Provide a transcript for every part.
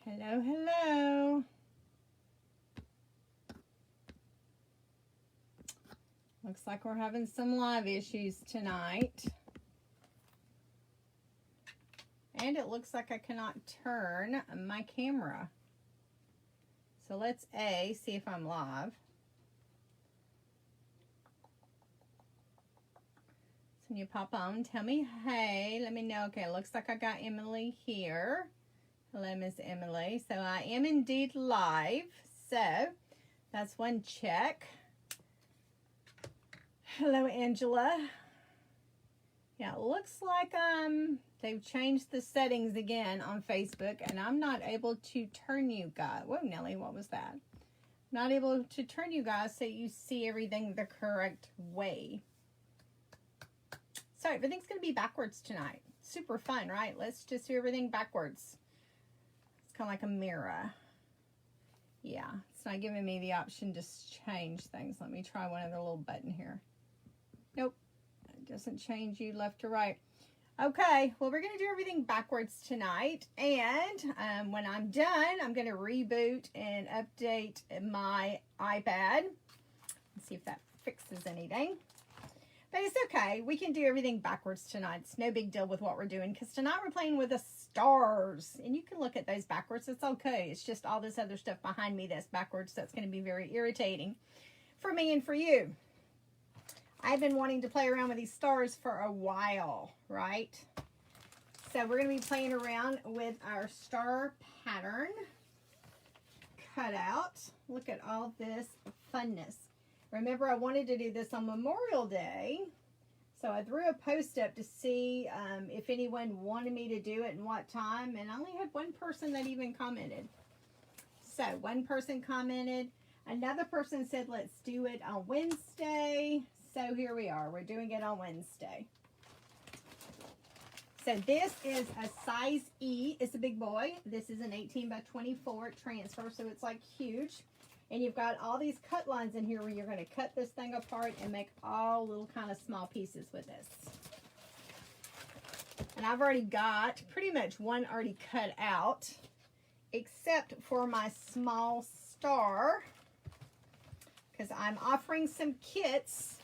Hello, hello. Looks like we're having some live issues tonight. And it looks like I cannot turn my camera. So let's see if I'm live. So when you pop on, tell me hey, let me know. Okay, looks like I got Emily here. Hello, Miss Emily. So I am indeed live. So that's one check. Hello, Angela. Yeah, it looks like they've changed the settings again on Facebook, and I'm not able to turn you guys. Whoa, Nelly, what was that? Not able to turn you guys so you see everything the correct way. So everything's going to be backwards tonight. Super fun, right? Let's just do everything backwards. It's kind of like a mirror. Yeah, it's not giving me the option to change things. Let me try one other little button here. Nope, it doesn't change you left to right. Okay, well, we're going to do everything backwards tonight. And when I'm done, I'm going to reboot and update my iPad. Let's see if that fixes anything. But it's okay. We can do everything backwards tonight. It's no big deal with what we're doing, because tonight we're playing with the stars. And you can look at those backwards. It's okay. It's just all this other stuff behind me that's backwards. That's going to be very irritating for me and for you. I've been wanting to play around with these stars for a while, right? So we're going to be playing around with our Star Pattern cutout. Look at all this funness. Remember, I wanted to do this on Memorial Day, so I threw a post up to see if anyone wanted me to do it and what time, and I only had one person that even commented. So one person commented. Another person said, let's do it on Wednesday. So here we are. We're doing it on Wednesday. So this is a size E. It's a big boy. This is an 18 by 24 transfer, so it's like huge. And you've got all these cut lines in here where you're going to cut this thing apart and make all little kind of small pieces with this. And I've already got pretty much one already cut out, except for my small star, because I'm offering some kits.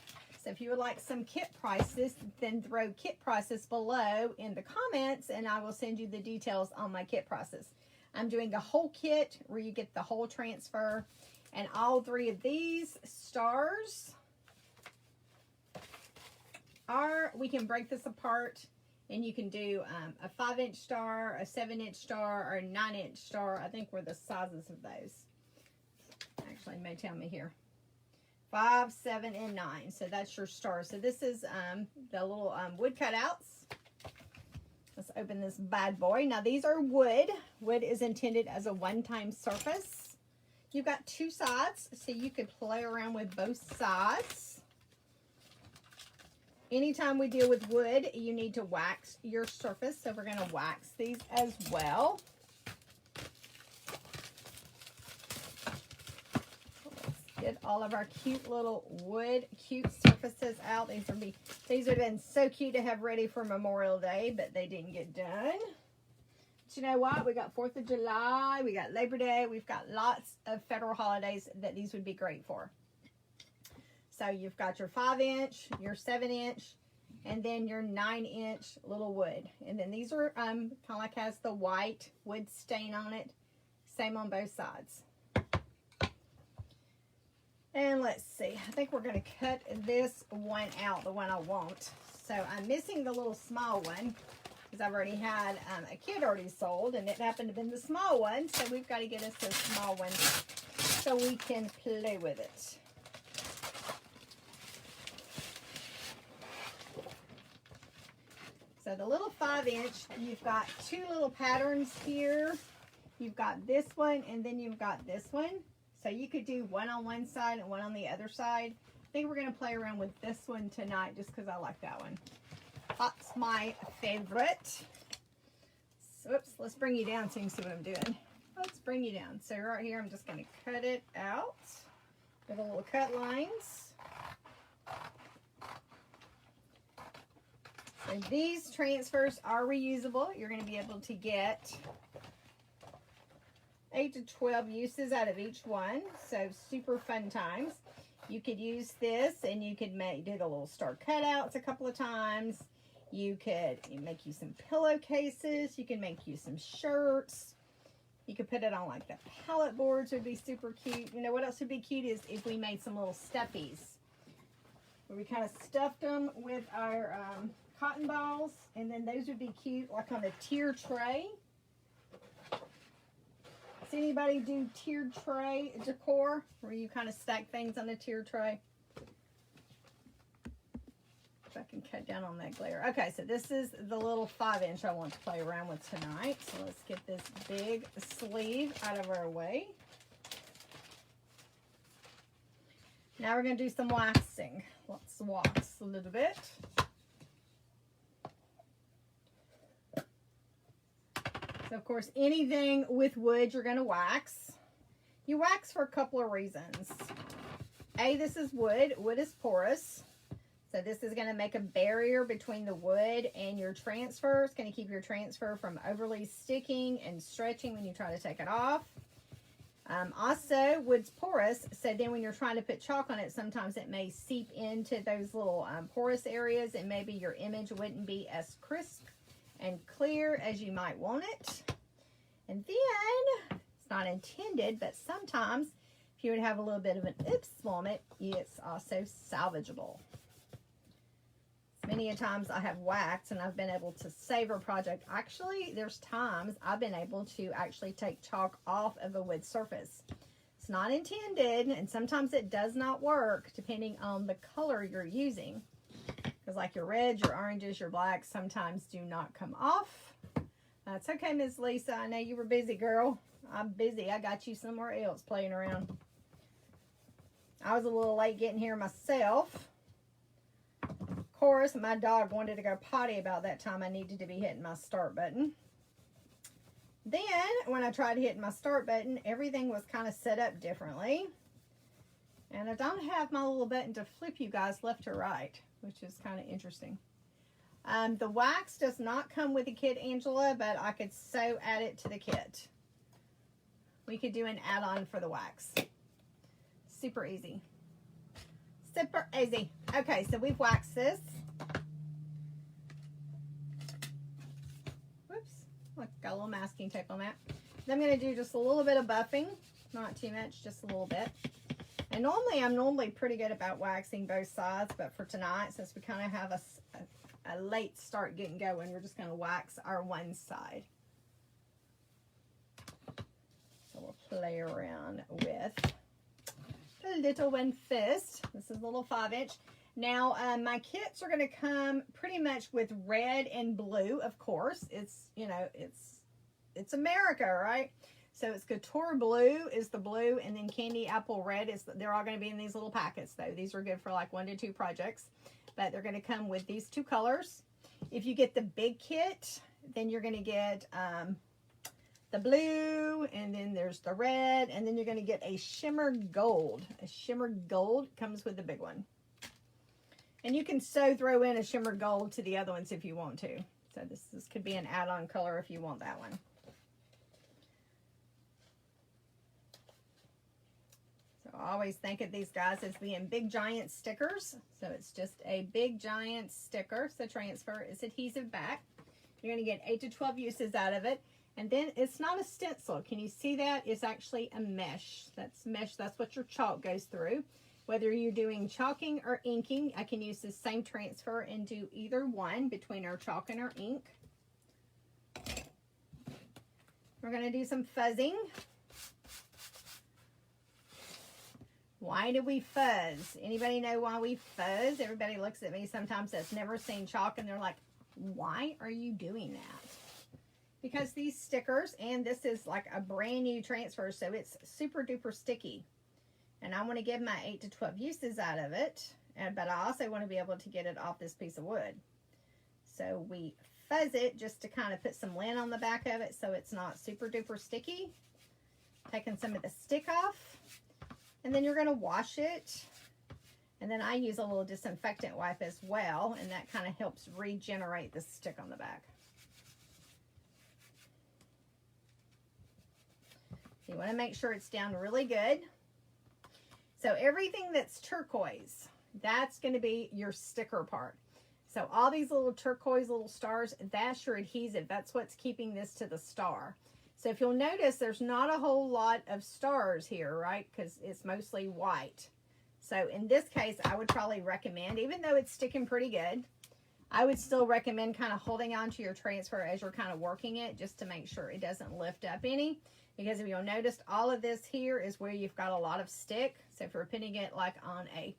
So if you would like some kit prices, then throw kit prices below in the comments, and I will send you the details on my kit prices. I'm doing a whole kit where you get the whole transfer, and all three of these stars are, we can break this apart, and you can do a 5-inch star, a 7-inch star, or a 9-inch star. I think were the sizes of those. Actually, it may tell me here. 5, 7, and 9. So that's your star. So this is the little wood cutouts. Let's open this bad boy. Now these are wood. Wood is intended as a one-time surface. You've got two sides, so you could play around with both sides. Anytime we deal with wood, you need to wax your surface. So we're going to wax these as well. Get all of our cute little wood cute surfaces out. These would have been so cute to have ready for Memorial Day, but they didn't get done. But you know what? We got 4th of July, we got Labor Day, we've got lots of federal holidays that these would be great for. So you've got your 5-inch, your 7-inch, and then your 9-inch little wood. And then these are kind of like has the white wood stain on it. Same on both sides. And let's see, I think we're going to cut this one out, the one I want. So I'm missing the little small one because I've already had a kit already sold, and it happened to have been the small one. So we've got to get us a small one so we can play with it. So the little 5-inch, you've got two little patterns here. You've got this one, and then you've got this one. So you could do one on one side and one on the other side. I think we're going to play around with this one tonight just because I like that one. That's my favorite. So, oops, let's bring you down so you can see what I'm doing. Let's bring you down. So right here, I'm just going to cut it out with the little cut lines. So these transfers are reusable. You're going to be able to get 8 to 12 uses out of each one. So super fun times. You could use this and you could do the little star cutouts a couple of times. You could make you some pillowcases. You can make you some shirts. You could put it on like the palette boards, would be super cute. You know what else would be cute is if we made some little stuffies where we kind of stuffed them with our cotton balls, and then those would be cute like on a tier tray. See anybody do tiered tray decor where you kind of stack things on a tier tray? If I can cut down on that glare. Okay, so this is the little 5-inch I want to play around with tonight. So let's get this big sleeve out of our way. Now we're going to do some waxing. Let's wax a little bit. So of course, anything with wood you're going to wax. You wax for a couple of reasons. A, this is wood. Wood is porous. So this is going to make a barrier between the wood and your transfer. It's going to keep your transfer from overly sticking and stretching when you try to take it off. Also, wood's porous, so then when you're trying to put chalk on it, sometimes it may seep into those little porous areas, and maybe your image wouldn't be as crisp and clear as you might want it. And then, it's not intended, but sometimes if you would have a little bit of an oops moment, it's also salvageable. Many a times I have waxed and I've been able to save a project. Actually, there's times I've been able to actually take chalk off of a wood surface. It's not intended, and sometimes it does not work depending on the color you're using. Because like your reds, your oranges, your blacks sometimes do not come off. That's okay, Miss Lisa. I know you were busy, girl. I'm busy. I got you somewhere else playing around. I was a little late getting here myself. Of course, my dog wanted to go potty about that time I needed to be hitting my start button. Then, when I tried hitting my start button, everything was kind of set up differently. And I don't have my little button to flip you guys left to right, which is kind of interesting. The wax does not come with the kit, Angela, but I could so add it to the kit. We could do an add-on for the wax. Super easy. Super easy. Okay, so we've waxed this. Whoops. Look, got a little masking tape on that. Then I'm going to do just a little bit of buffing. Not too much, just a little bit. And I'm normally pretty good about waxing both sides, but for tonight, since we kind of have a late start getting going, we're just going to wax our one side. So we'll play around with the little one first. This is a little 5-inch. Now, my kits are going to come pretty much with red and blue, of course. It's, you know, it's America, right? So it's Couture blue is the blue, and then Candy Apple red is, they're all going to be in these little packets, though. These are good for like 1 to 2 projects, but they're going to come with these 2 colors. If you get the big kit, then you're going to get the blue, and then there's the red, and then you're going to get a Shimmer Gold. A Shimmer Gold comes with the big one. And you can throw in a Shimmer Gold to the other ones if you want to. So this could be an add-on color if you want that one. So I always think of these guys as being big giant stickers. So it's just a big giant sticker. So transfer is adhesive back. You're going to get 8 to 12 uses out of it. And then it's not a stencil. Can you see that? It's actually a mesh. That's mesh. That's what your chalk goes through. Whether you're doing chalking or inking, I can use the same transfer and do either one between our chalk and our ink. We're going to do some fuzzing. Why do we fuzz? Anybody know why we fuzz? Everybody looks at me sometimes that's never seen chalk and they're like, why are you doing that? Because these stickers, and this is like a brand new transfer, so it's super duper sticky. And I want to give my 8 to 12 uses out of it, but I also want to be able to get it off this piece of wood. So we fuzz it just to kind of put some lint on the back of it so it's not super duper sticky. Taking some of the stick off. And then you're going to wash it. And then I use a little disinfectant wipe as well, and that kind of helps regenerate the stick on the back. So you want to make sure it's down really good. So everything that's turquoise, that's going to be your sticker part. So all these little turquoise little stars, that's your adhesive. That's what's keeping this to the star. So if you'll notice, there's not a whole lot of stars here, right? Because it's mostly white. So in this case, I would probably recommend, even though it's sticking pretty good, I would still recommend kind of holding on to your transfer as you're kind of working it, just to make sure it doesn't lift up any. Because if you'll notice, all of this here is where you've got a lot of stick. So if you're putting it like on a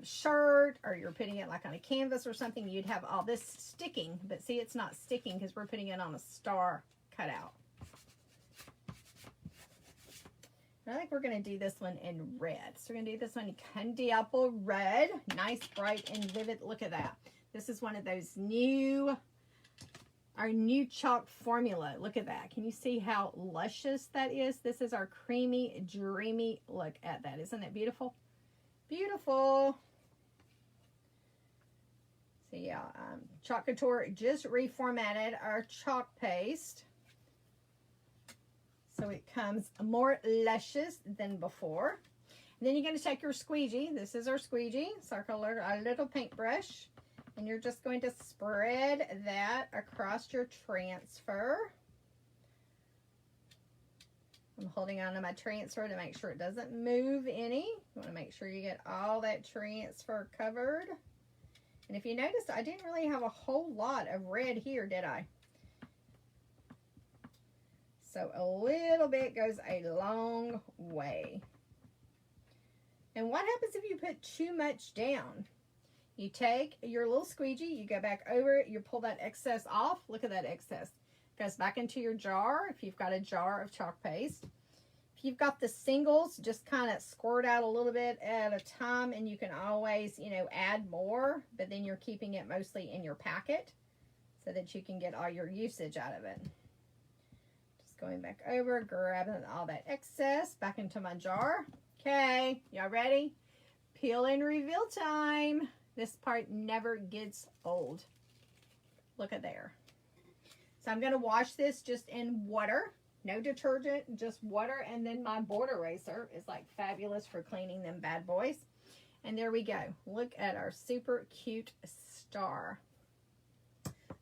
shirt, or you're putting it like on a canvas or something, you'd have all this sticking. But see, it's not sticking because we're putting it on a star cutout. I think we're going to do this one in red. So we're going to do this one in candy apple red. Nice, bright, and vivid. Look at that. This is one of those our new chalk formula. Look at that. Can you see how luscious that is? This is our creamy, dreamy. Look at that. Isn't that beautiful? Beautiful. So yeah, Chalk Couture just reformatted our chalk paste. So it comes more luscious than before. And then you're going to take your squeegee. This is our squeegee. So our little paintbrush. And you're just going to spread that across your transfer. I'm holding on to my transfer to make sure it doesn't move any. You want to make sure you get all that transfer covered. And if you notice, I didn't really have a whole lot of red here, did I? So a little bit goes a long way. And what happens if you put too much down? You take your little squeegee, you go back over it, you pull that excess off. Look at that excess. It goes back into your jar if you've got a jar of chalk paste. If you've got the singles, just kind of squirt out a little bit at a time, and you can always, you know, add more, but then you're keeping it mostly in your packet so that you can get all your usage out of it. Just going back over, grabbing all that excess back into my jar. Okay, y'all ready? Peel and reveal time. This part never gets old. Look at there. So I'm going to wash this just in water. No detergent, just water. And then my board eraser is like fabulous for cleaning them bad boys. And there we go. Look at our super cute star.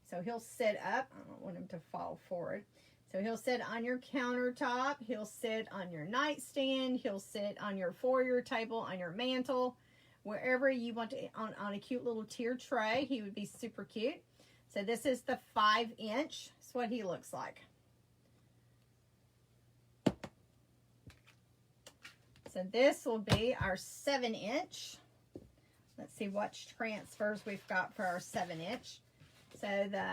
So he'll sit up. I don't want him to fall forward. So he'll sit on your countertop. He'll sit on your nightstand. He'll sit on your foyer table, on your mantle. Wherever you want to, on a cute little tier tray, he would be super cute. So this is the 5-inch. That's what he looks like. So this will be our 7-inch. Let's see what transfers we've got for our 7-inch. So the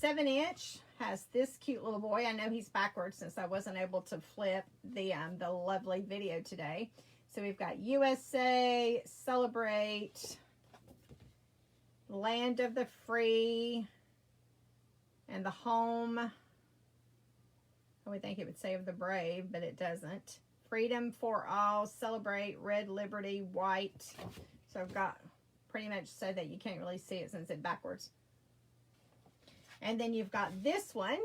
7-inch has this cute little boy. I know he's backwards since I wasn't able to flip the lovely video today. So we've got USA, Celebrate, Land of the Free, and the Home. I would think it would say of the Brave, but it doesn't. Freedom for All, Celebrate, Red Liberty, White. So I've got pretty much so that you can't really see it since it's backwards. And then you've got this one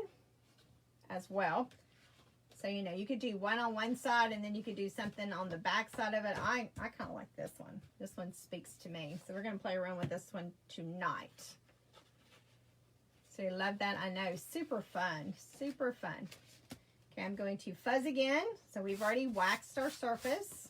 as well. So, you know, you could do one on one side and then you could do something on the back side of it. I kind of like this one. This one speaks to me. So we're going to play around with this one tonight. So you love that, I know. Super fun. Super fun. Okay, I'm going to fuzz again. So we've already waxed our surface.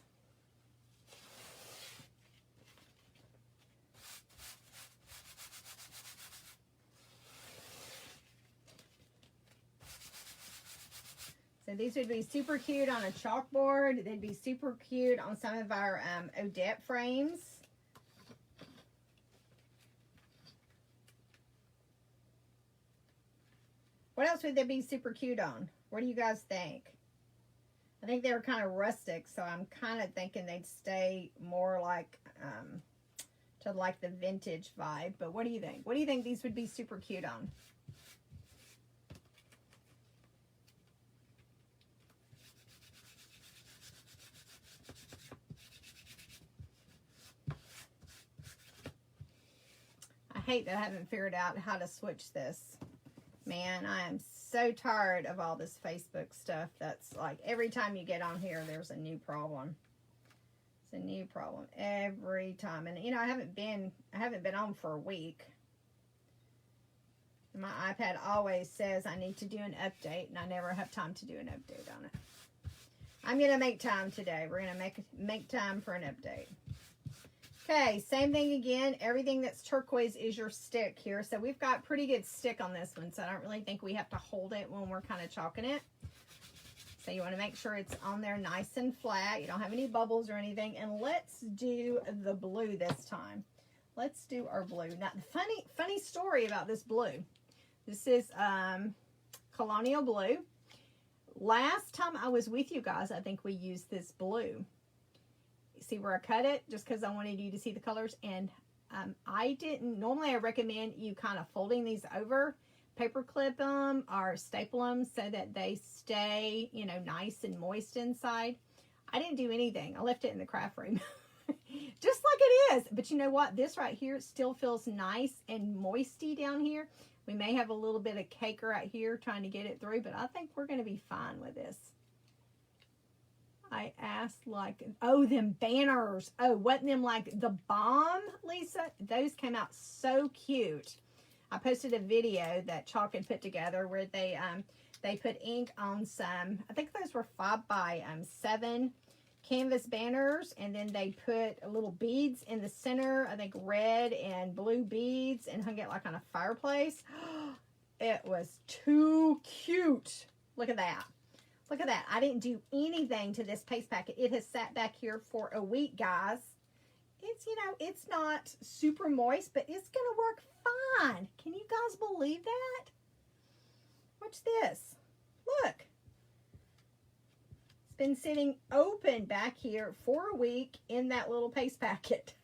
So these would be super cute on a chalkboard. They'd be super cute on some of our Odette frames. What else would they be super cute on? What do you guys think? I think they were kind of rustic, so I'm kind of thinking they'd stay more like to like the vintage vibe. But what do you think? What do you think these would be super cute on? I hate that I haven't figured out how to switch this. Man, I am so tired of all this Facebook stuff. That's like every time you get on here, there's a new problem. It's a new problem every time. And you know, I haven't been on for a week. My iPad always says I need to do an update, and I never have time to do an update on it. I'm going to make time today. We're going to make time for an update. Okay, same thing again. Everything that's turquoise is your stick here. So we've got pretty good stick on this one, so I don't really think we have to hold it when we're kind of chalking it. So you want to make sure it's on there nice and flat. You don't have any bubbles or anything. And let's do the blue this time. Let's do our blue. Now, the funny story about this blue. This is Colonial Blue. Last time I was with you guys, I think we used this blue. See where I cut it? Just because I wanted you to see the colors. And I didn't. Normally, I recommend you kind of folding these over, paper clip them, or staple them so that they stay, you know, nice and moist inside. I didn't do anything. I left it in the craft room. Just like it is. But you know what? This right here still feels nice and moisty down here. We may have a little bit of cake right here trying to get it through, but I think we're going to be fine with this. I asked like, oh, them banners. Oh, wasn't them like the bomb, Lisa? Those came out so cute. I posted a video that Chalkin put together where they put ink on some, I think those were 5x7 canvas banners, and then they put little beads in the center, I think red and blue beads, and hung it like on a fireplace. It was too cute. Look at that. Look at that. I didn't do anything to this paste packet. It has sat back here for a week, guys. It's, you know, it's not super moist, but it's going to work fine. Can you guys believe that? Watch this. Look. Been sitting open back here for a week in that little paste packet.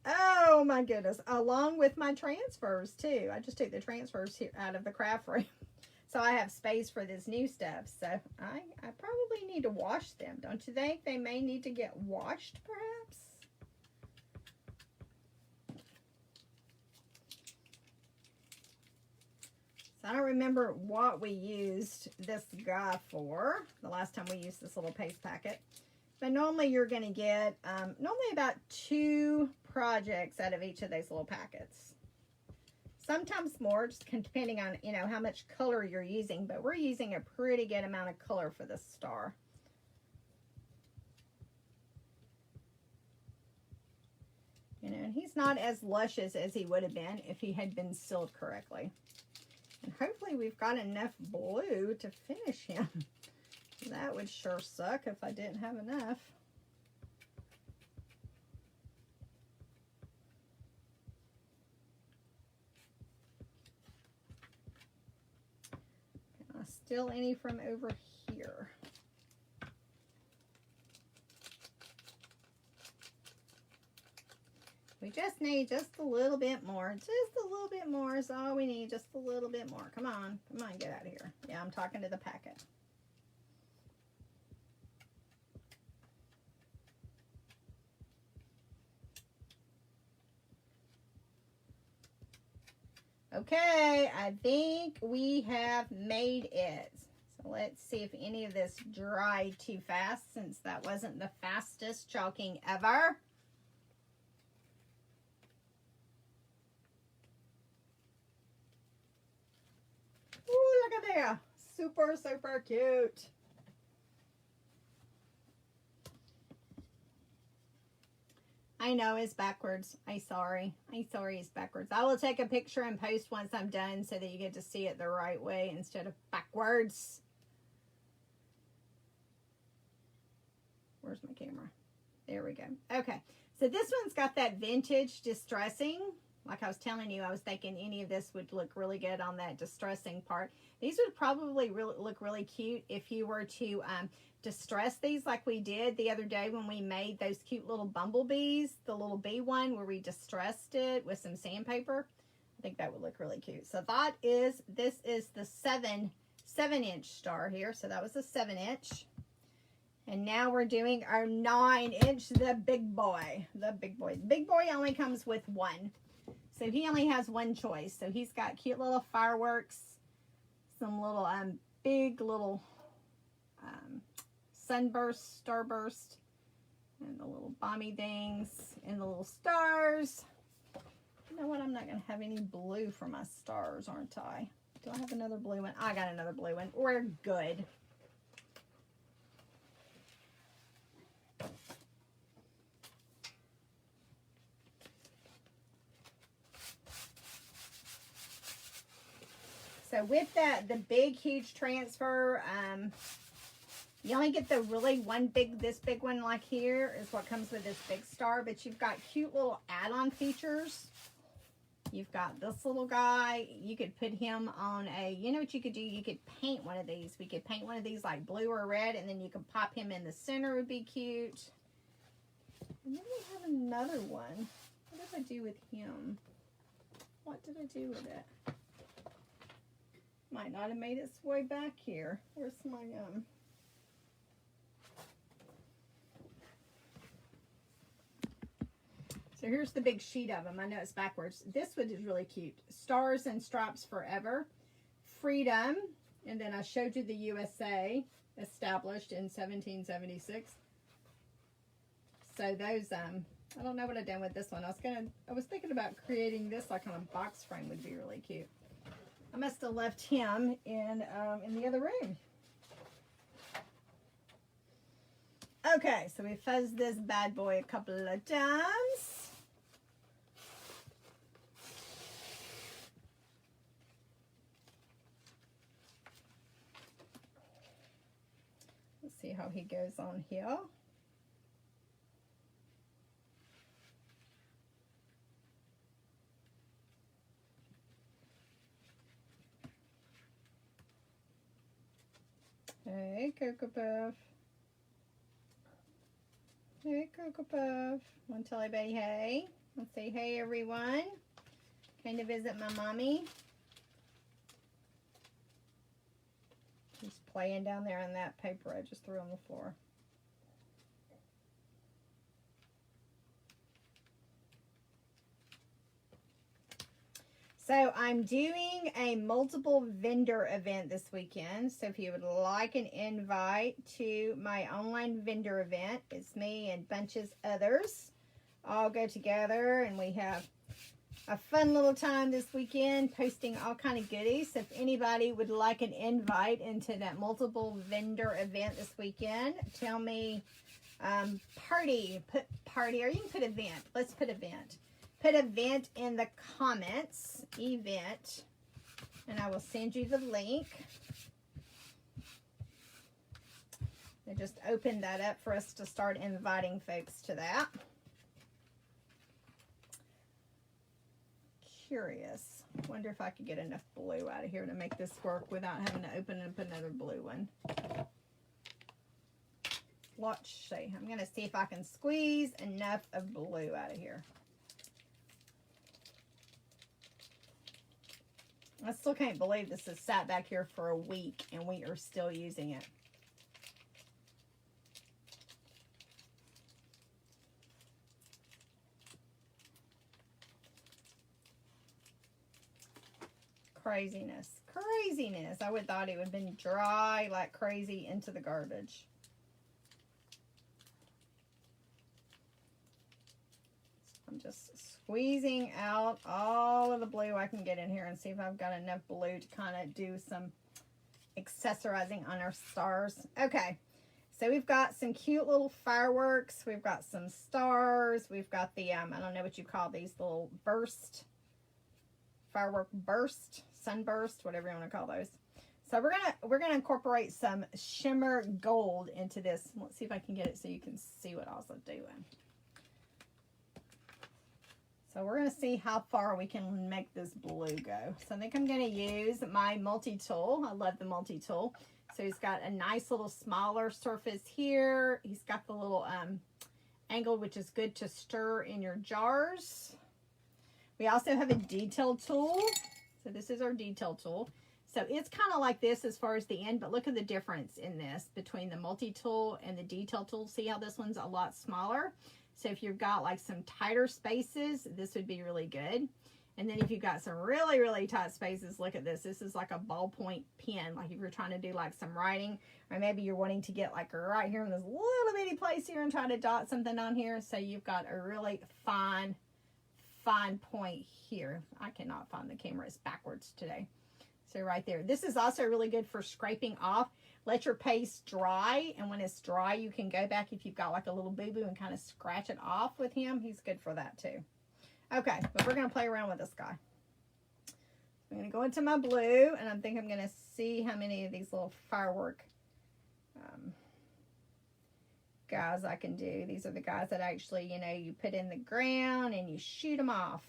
Oh my goodness. Along with my transfers too. I just took the transfers here out of the craft room. So I have space for this new stuff. So I probably need to wash them. Don't you think they may need to get washed perhaps? I don't remember what we used this guy for the last time we used this little paste packet. But normally you're going to get normally about 2 projects out of each of those little packets. Sometimes more, just depending on, you know, how much color you're using. But we're using a pretty good amount of color for this star. You know, and he's not as luscious as he would have been if he had been sealed correctly. And hopefully we've got enough blue to finish him. That would sure suck if I didn't have enough. Still any from over here. We just need just a little bit more. Just a little bit more is all we need. Just a little bit more. Come on. Come on, get out of here. Yeah, I'm talking to the packet. Okay, I think we have made it. So let's see if any of this dried too fast, since that wasn't the fastest chalking ever. Ooh, look at there. Super, super cute. I know it's backwards. I'm sorry it's backwards. I will take a picture and post once I'm done so that you get to see it the right way instead of backwards. Where's my camera? There we go. Okay. So this one's got that vintage distressing. Like I was telling you, I was thinking any of this would look really good on that distressing part. These would probably look really cute if you were to distress these like we did the other day when we made those cute little bumblebees, the little bee one where we distressed it with some sandpaper. I think that would look really cute. So this is the 7-inch star here. So that was the 7-inch. And now we're doing our 9-inch, the big boy. The big boy. The big boy only comes with one. So he only has one choice. So he's got cute little fireworks, some little big little sunburst, starburst, and the little bomby things, and the little stars. You know what? I'm not going to have any blue for my stars, aren't I? Do I have another blue one? I got another blue one. We're good. So with that, the big, huge transfer, you only get the really this big one like here is what comes with this big star, but you've got cute little add-on features. You've got this little guy. You could put him on a, you know what you could do? You could paint one of these. We could paint one of these like blue or red, and then you could pop him in the center, would be cute. And then we have another one. What did I do with him? What did I do with it? Might not have made its way back here. Where's my So here's the big sheet of them. I know it's backwards. This one is really cute. Stars and Stripes Forever. Freedom. And then I showed you the USA, established in 1776. So those, I don't know what I've done with this one. I was thinking about creating this like on a box frame would be really cute. I must have left him in the other room. Okay, so we fuzzed this bad boy a couple of times. Let's see how he goes on here. Hey, Cocoa Puff. Hey, Cocoa Puff. Want to tell everybody hey? Let's say hey, everyone. Came to visit my mommy. He's playing down there on that paper I just threw on the floor. So I'm doing a multiple vendor event this weekend. So if you would like an invite to my online vendor event, it's me and bunches others all go together, and we have a fun little time this weekend posting all kind of goodies. So if anybody would like an invite into that multiple vendor event this weekend, tell me party, put party, or you can put event. Let's put event. Put event in the comments, event, and I will send you the link. I just opened that up for us to start inviting folks to that. Curious. Wonder if I could get enough blue out of here to make this work without having to open up another blue one. Let's see. I'm going to see if I can squeeze enough of blue out of here. I still can't believe this has sat back here for a week and we are still using it. Craziness. Craziness. I would have thought it would have been dry like crazy into the garbage. I'm just squeezing out all of the blue I can get in here and see if I've got enough blue to kind of do some accessorizing on our stars. Okay, so we've got some cute little fireworks. We've got some stars. We've got the, I don't know what you call these little burst, firework burst, sunburst, whatever you want to call those. So we're gonna incorporate some Shimmer Gold into this. Let's see if I can get it so you can see what I was doing. So we're going to see how far we can make this blue go. So I think I'm going to use my multi-tool. I love the multi-tool. So he's got a nice little smaller surface here. He's got the little angle, which is good to stir in your jars. We also have a detail tool. So this is our detail tool. So it's kind of like this as far as the end, but look at the difference in this between the multi-tool and the detail tool. See how this one's a lot smaller? So if you've got like some tighter spaces, this would be really good. And then if you've got some really, really tight spaces, look at this. This is like a ballpoint pen. Like if you're trying to do like some writing, or maybe you're wanting to get like right here in this little bitty place here and try to dot something on here. So you've got a really fine point here. I cannot find the camera. It's backwards today. So right there. This is also really good for scraping off. Let your paste dry, and when it's dry, you can go back if you've got like a little boo-boo and kind of scratch it off with him. He's good for that too. Okay, but we're going to play around with this guy. I'm going to go into my blue, and I think I'm going to see how many of these little firework guys I can do. These are the guys that actually, you know, you put in the ground and you shoot them off.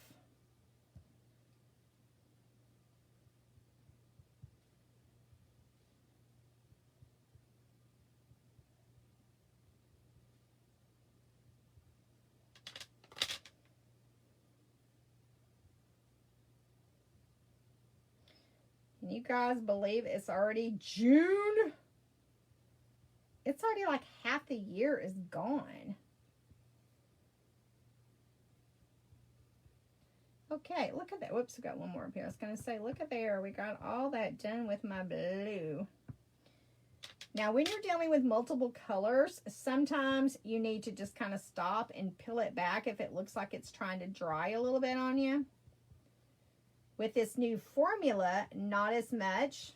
Can you guys believe it's already June? It's already like half the year is gone. Okay, look at that. Whoops, I got one more up here. I was going to say, look at there. We got all that done with my blue. Now, when you're dealing with multiple colors, sometimes you need to just kind of stop and peel it back if it looks like it's trying to dry a little bit on you. With this new formula, not as much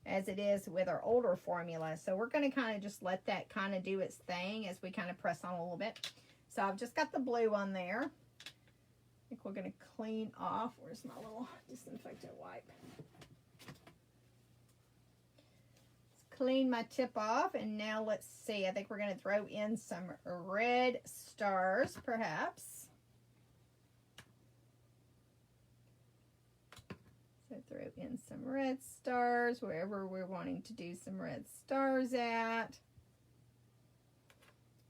as it is with our older formula. So we're going to kind of just let that kind of do its thing as we kind of press on a little bit. So I've just got the blue on there. I think we're going to clean off. Where's my little disinfectant wipe? Let's clean my tip off. And now let's see. I think we're going to throw in some red stars, perhaps. So throw in some red stars wherever we're wanting to do some red stars at.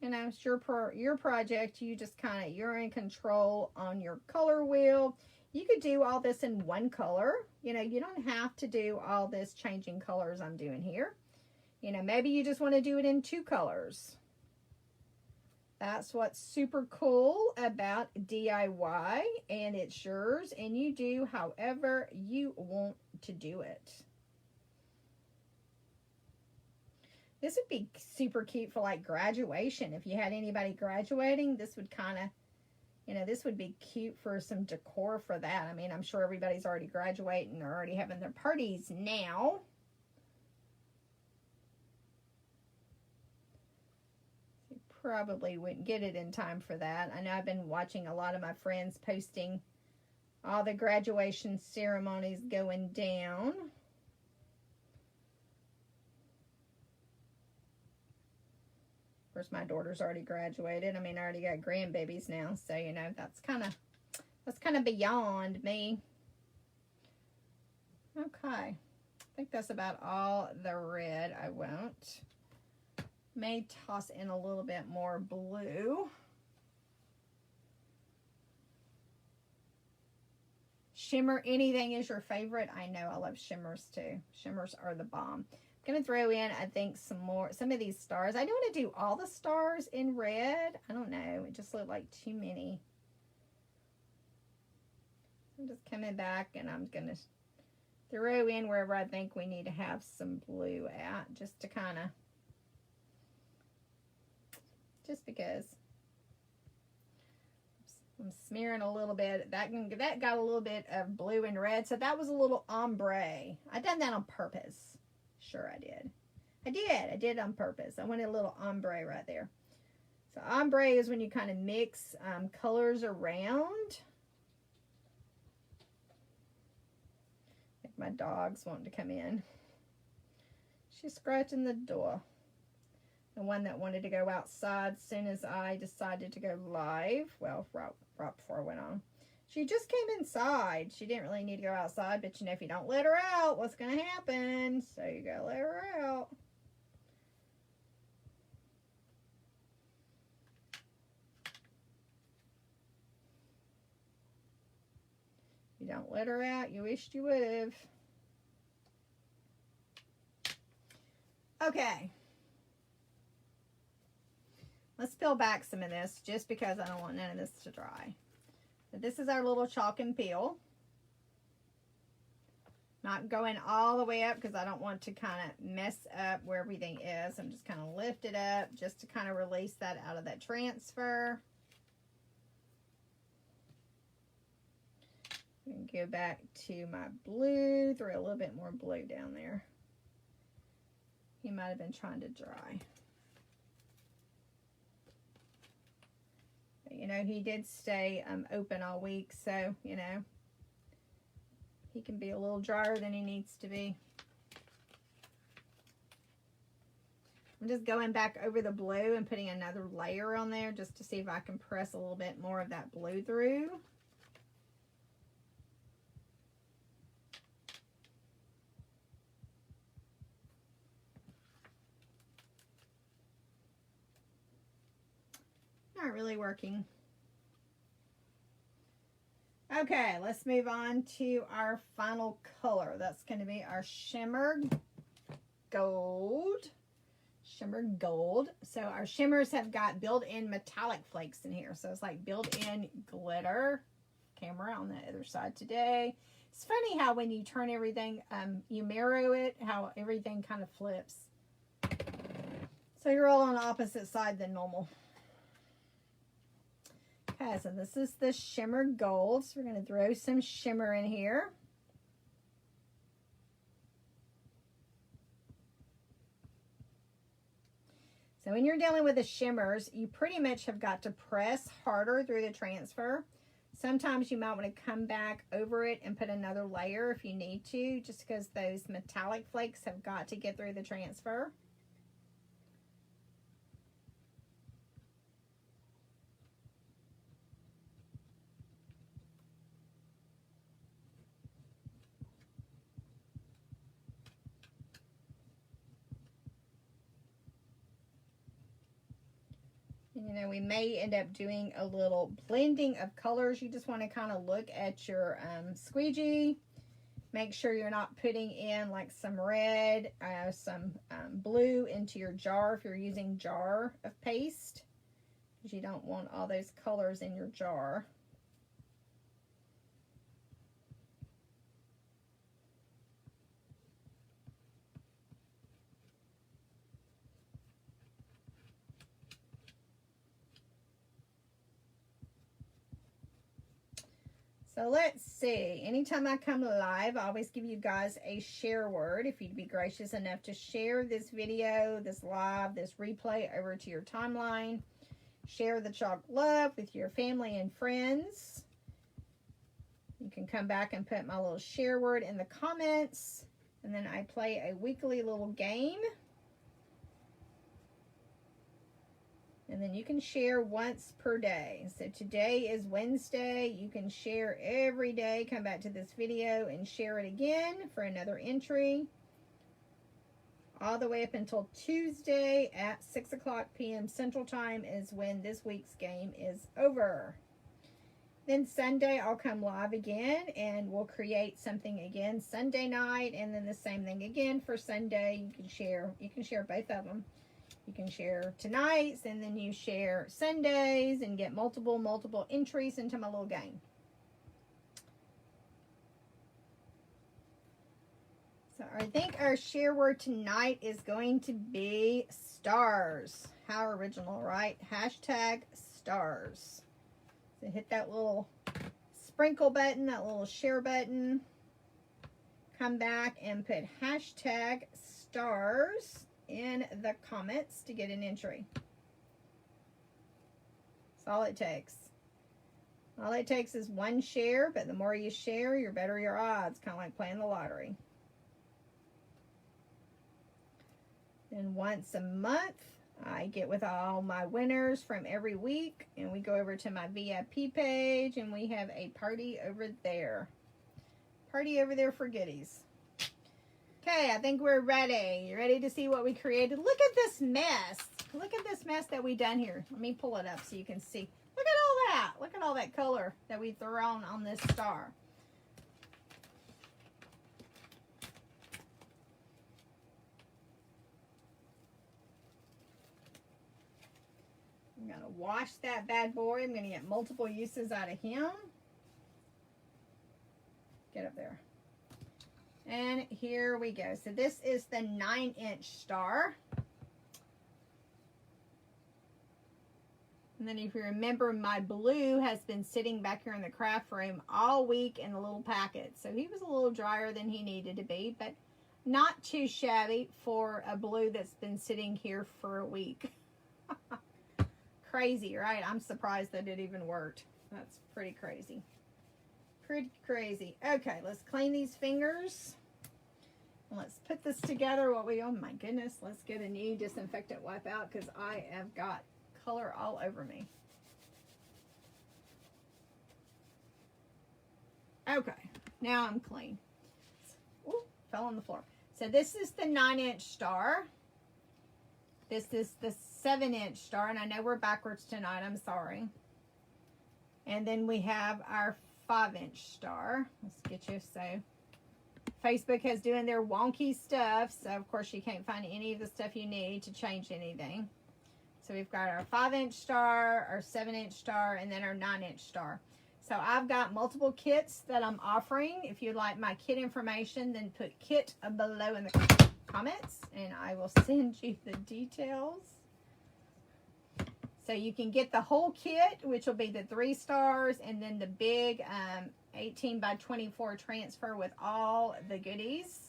And I'm sure for your project, you just kind of, you're in control on your color wheel. You could do all this in one color. You know, you don't have to do all this changing colors I'm doing here. You know, maybe you just want to do it in 2 colors. That's what's super cool about DIY, and it's yours, and you do however you want to do it. This would be super cute for like graduation. If you had anybody graduating, this would kind of, you know, this would be cute for some decor for that. I mean, I'm sure everybody's already graduating. They're already having their parties now. Probably wouldn't get it in time for that. I know I've been watching a lot of my friends posting all the graduation ceremonies going down. Of course, my daughter's already graduated. I mean, I already got grandbabies now, so you know that's kind of beyond me. Okay, I think that's about all the red I want. May toss in a little bit more blue. Shimmer, anything is your favorite? I know, I love shimmers too. Shimmers are the bomb. I'm going to throw in, I think, some of these stars. I don't want to do all the stars in red. I don't know. It just looked like too many. I'm just coming back and I'm going to throw in wherever I think we need to have some blue at, just to kind of, just because I'm smearing a little bit. That got a little bit of blue and red, so that was a little ombre. I done that on purpose. Sure I did. I did on purpose. I wanted a little ombre right there. So ombre is when you kind of mix colors around. I think my dog's wanting to come in. She's scratching the door. The one that wanted to go outside as soon as I decided to go live. Well, right before I went on. She just came inside. She didn't really need to go outside, but you know, if you don't let her out, what's going to happen? So you got to let her out. If you don't let her out, you wished you would have. Okay. Let's peel back some of this just because I don't want none of this to dry. So this is our little Chalkin peel. Not going all the way up because I don't want to kind of mess up where everything is. I'm just kind of lift it up just to kind of release that out of that transfer. And go back to my blue, throw a little bit more blue down there. He might have been trying to dry. But, you know, he did stay open all week, so, you know, he can be a little drier than he needs to be. I'm just going back over the blue and putting another layer on there just to see if I can press a little bit more of that blue through. Not really working. Okay, let's move on to our final color. That's going to be our Shimmer Gold. Shimmer Gold. So our shimmers have got built-in metallic flakes in here. So it's like built-in glitter. Camera on the other side today. It's funny how when you turn everything, you mirror it, how everything kind of flips. So you're all on the opposite side than normal. Okay, so this is the Shimmer Gold. So we're going to throw some shimmer in here. So when you're dealing with the shimmers, you pretty much have got to press harder through the transfer. Sometimes you might want to come back over it and put another layer if you need to, just because those metallic flakes have got to get through the transfer. You know, we may end up doing a little blending of colors. You just want to kind of look at your squeegee. Make sure you're not putting in like some red, some blue into your jar if you're using jar of paste, because you don't want all those colors in your jar. So let's see, anytime I come live, I always give you guys a share word. If you'd be gracious enough to share this video, this live, this replay over to your timeline. Share the Chalk Love with your family and friends. You can come back and put my little share word in the comments. And then I play a weekly little game. And then you can share once per day. So today is Wednesday. You can share every day. Come back to this video and share it again for another entry. All the way up until Tuesday at 6 o'clock p.m. Central Time is when this week's game is over. Then Sunday I'll come live again and we'll create something again Sunday night, and then the same thing again for Sunday. You can share both of them. You can share tonight's, and then you share Sundays and get multiple entries into my little game. So I think our share word tonight is going to be stars. How original, right? Hashtag stars. So hit that little sprinkle button, that little share button. Come back and put hashtag stars in the comments to get an entry. That's all it takes. All it takes is one share, but the more you share, your better your odds. Kind of like playing the lottery. And once a month, I get with all my winners from every week, and we go over to my VIP page, and we have a party over there. Party over there for goodies. Okay, I think we're ready. You ready to see what we created? Look at this mess. Look at this mess that we done here. Let me pull it up so you can see. Look at all that. Look at all that color that we've thrown on this star. I'm going to wash that bad boy. I'm going to get multiple uses out of him. Get up there. And here we go. So this is the 9-inch star. And then if you remember, my blue has been sitting back here in the craft room all week in a little packet. So he was a little drier than he needed to be, but not too shabby for a blue that's been sitting here for a week. Crazy, right? I'm surprised that it even worked. That's pretty crazy. Pretty crazy. Okay, let's clean these fingers. And let's put this together. Oh my goodness, let's get a new disinfectant wipe out because I have got color all over me. Okay, now I'm clean. Ooh, fell on the floor. So this is the 9-inch star. This is the 7-inch star, and I know we're backwards tonight, I'm sorry. And then we have our 5-inch star. Let's get you, so Facebook is doing their wonky stuff, so of course you can't find any of the stuff you need to change anything. So we've got our 5-inch star, our 7-inch star, and then our 9-inch star. So I've got multiple kits that I'm offering. If you'd like my kit information, then put kit below in the comments, and I will send you the details. So you can get the whole kit, which will be the 3 stars, and then the big 18 by 24 transfer with all the goodies.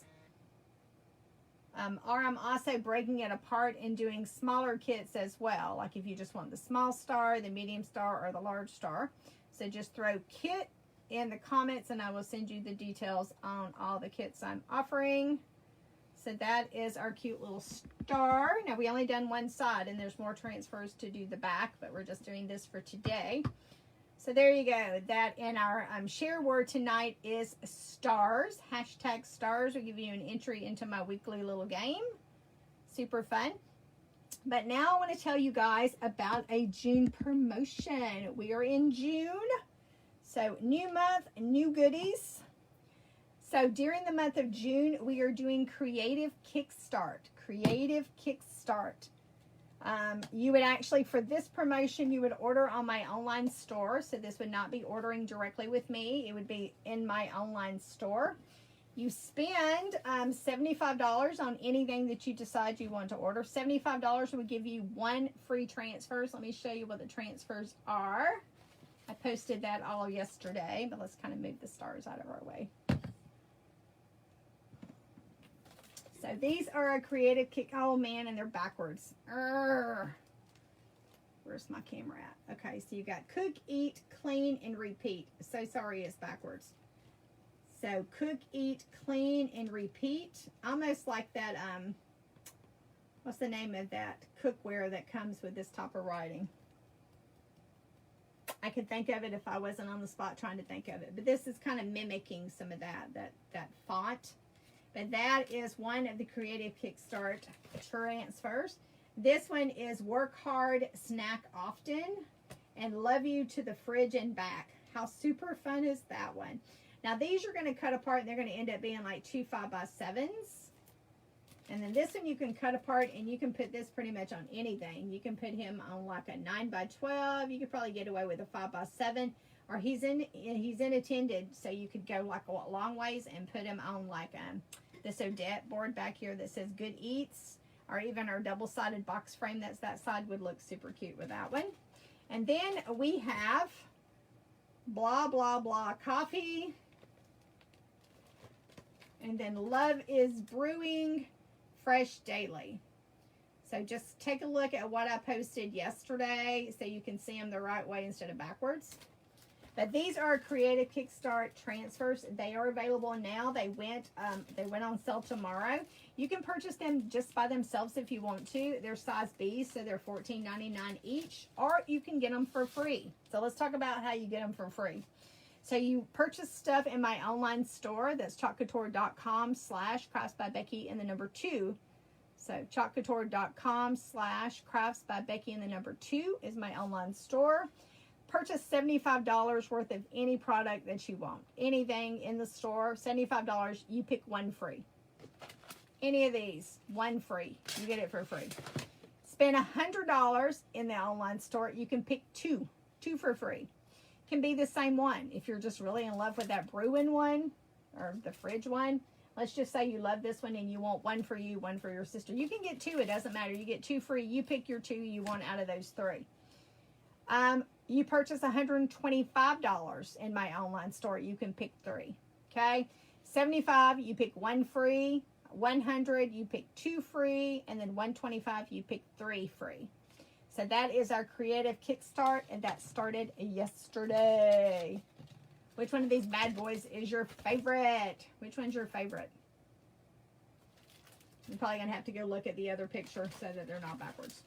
Or I'm also breaking it apart and doing smaller kits as well. Like if you just want the small star, the medium star, or the large star. So just throw kit in the comments and I will send you the details on all the kits I'm offering. So that is our cute little star. Now we only done one side and there's more transfers to do the back, but we're just doing this for today. So there you go. That in our share word tonight is stars. Hashtag stars will give you an entry into my weekly little game. Super fun. But now I want to tell you guys about a June promotion. We are in June. So new month, new goodies. So during the month of June, we are doing Creative Kickstart. Creative Kickstart. You would actually, for this promotion, you would order on my online store. So this would not be ordering directly with me. It would be in my online store. You spend $75 on anything that you decide you want to order. $75 would give you 1 free transfer. So let me show you what the transfers are. I posted that all yesterday, but let's kind of move the stars out of our way. So these are a Creative Kick. Oh man, and they're backwards. Where's my camera at? Okay, so you got cook, eat, clean, and repeat. So sorry, it's backwards. So cook, eat, clean, and repeat. Almost like that, what's the name of that cookware that comes with this type of writing? I could think of it if I wasn't on the spot trying to think of it. But this is kind of mimicking some of that font. But that is one of the Creative Kickstart transfers. This one is work hard, snack often, and love you to the fridge and back. How super fun is that one? Now these you're going to cut apart and they're going to end up being like 2 5x7s. And then this one you can cut apart and you can put this pretty much on anything. You can put him on like a 9x12. You could probably get away with a 5x7. Or he's unattended, so you could go like a long ways and put him on like this Odette board back here that says Good Eats, or even our double-sided box frame that's that side would look super cute with that one. And then we have blah blah blah coffee, and then Love is Brewing Fresh Daily. So just take a look at what I posted yesterday so you can see them the right way instead of backwards. But these are Creative Kickstart transfers. They are available now. They went on sale tomorrow. You can purchase them just by themselves if you want to. They're size B, so they're $14.99 each, or you can get them for free. So let's talk about how you get them for free. So you purchase stuff in my online store. That's chalkcouture.com/crafts by Becky and the number 2. So chalkcouture.com/crafts by Becky and the number 2 is my online store. Purchase $75 worth of any product that you want. Anything in the store, $75, you pick 1 free. Any of these, 1 free. You get it for free. Spend $100 in the online store, you can pick 2 for free. Can be the same one. If you're just really in love with that Bruin one or the fridge one, Let's just say you love this one and you want one for you, one for your sister. You can get two. It doesn't matter. You get 2 free. You pick your 2 you want out of those 3. You purchase $125 in my online store. You can pick 3. Okay. $75, you pick 1 free. $100, you pick 2 free. And then $125, you pick 3 free. So that is our creative kickstart, and that started yesterday. Which one of these bad boys is your favorite? Which one's your favorite? You're probably going to have to go look at the other picture so that they're not backwards.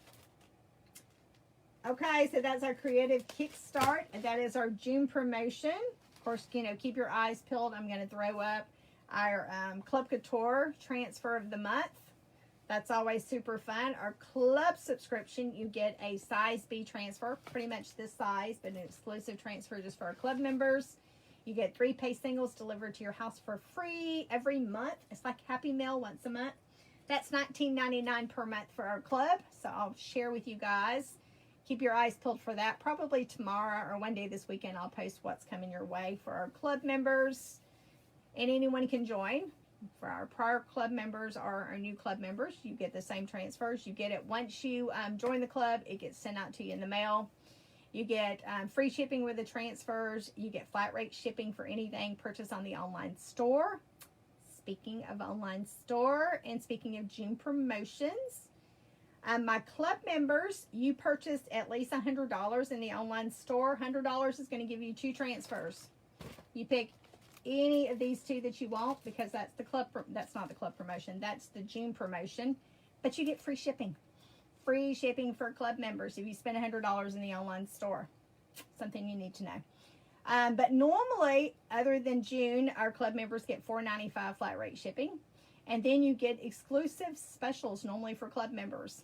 Okay, so that's our creative kickstart. And that is our June promotion. Of course, you know, keep your eyes peeled. I'm going to throw up our Club Couture transfer of the month. That's always super fun. Our club subscription, you get a size B transfer, pretty much this size, but an exclusive transfer just for our club members. You get 3 pay singles delivered to your house for free every month. It's like Happy Mail once a month. That's $19.99 per month for our club. So I'll share with you guys. Keep your eyes peeled for that. Probably tomorrow or one day this weekend, I'll post what's coming your way for our club members. And anyone can join. For our prior club members or our new club members, you get the same transfers. You get it once you join the club. It gets sent out to you in the mail. You get free shipping with the transfers. You get flat rate shipping for anything purchased on the online store. Speaking of online store and speaking of June promotions, my club members, you purchased at least $100 in the online store. $100 is going to give you 2 transfers. You pick any of these 2 that you want, because that's the club. That's not the club promotion. That's the June promotion. But you get free shipping. Free shipping for club members if you spend $100 in the online store. Something you need to know. But normally, other than June, our club members get $4.95 flat rate shipping. And then you get exclusive specials normally for club members.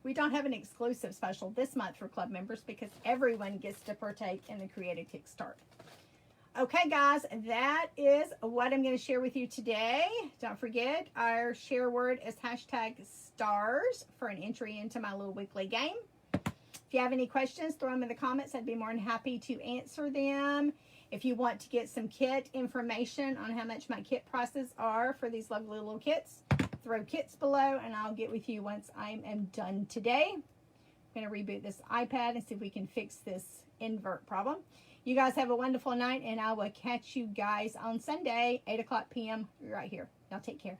We don't have an exclusive special this month for club members because everyone gets to partake in the Creative Kickstart. Okay, guys, that is what I'm going to share with you today. Don't forget, our share word is #stars for an entry into my little weekly game. If you have any questions, throw them in the comments. I'd be more than happy to answer them. If you want to get some kit information on how much my kit prices are for these lovely little kits, throw kits below, and I'll get with you once I am done today. I'm going to reboot this iPad and see if we can fix this invert problem. You guys have a wonderful night, and I will catch you guys on Sunday, 8 o'clock p.m. right here. Y'all take care.